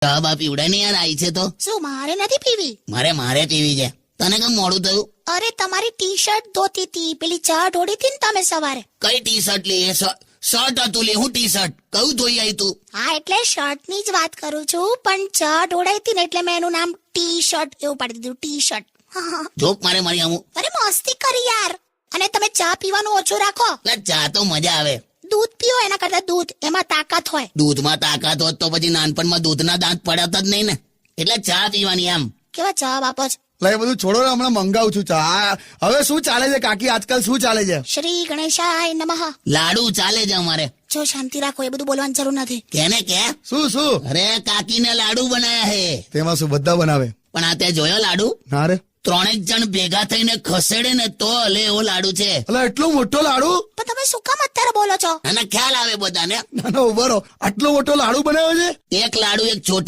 ચા બા પીવડાય ને યાર, આવી છે તો. શું મારે નથી પીવી? મારે પીવી છે. તને કેમ મોડું થયું? અરે તમારી ટી શર્ટ ધોતી હતી, પેલી ચા ઢોળી હતી ને તમે સવારે. કઈ ટી શર્ટ લે? શર્ટ હતું લે. હું ટી શર્ટ કયું ધોઈ આવી તું? હા એટલે શર્ટ ની જ વાત કરું છું, પણ ચા ઢોળાઈ હતી ને એટલે મેં એનું નામ ટી શર્ટ એવું પાડી દીધું, ટી શર્ટ. જોક મારે મારી આમ. અરે મસ્તી કરી યાર. અને તમે ચા પીવાનું ઓછું રાખો. ચા તો મજા આવે. દૂધ પીઓ એના કરતા, દૂધ એમાં તાકાત હોય. દૂધમાં તાકાત હોત તો પછી નાનપણમાં દૂધના દાંત પડ્યા જ નહીં ને. એટલે ચા પીવાની એમ. કેવા ચા બાપો છે. લે બધું છોડો ને, હમણાં મંગાવું છું ચા. હવે શું ચાલે છે કાકી, આજકાલ શું ચાલે છે? શ્રી ગણેશાય નમઃ. લાડુ ચાલે છે અમારે. જો શાંતિ રાખો, એ બધું બોલવાની જરૂર નથી. કેને કે? શું? અરે કાકીને લાડુ બનાયા હે. તેમાં શું બધા બનાવે? પણ આ તે જોયો લાડુ? ના રે. 3 જણ ભેગા થઈને ખસેડે ને તો હલે એવો લાડુ છે. એટલે એટલો મોટો લાડુ? પણ તમે શું કામ અત્યારે બોલો છો? અને ખ્યાલ આવે બધાને. ના ઉભા રહો, આટલો મોટો લાડુ બનાવ્યો છે? એક લાડુ એક છોટા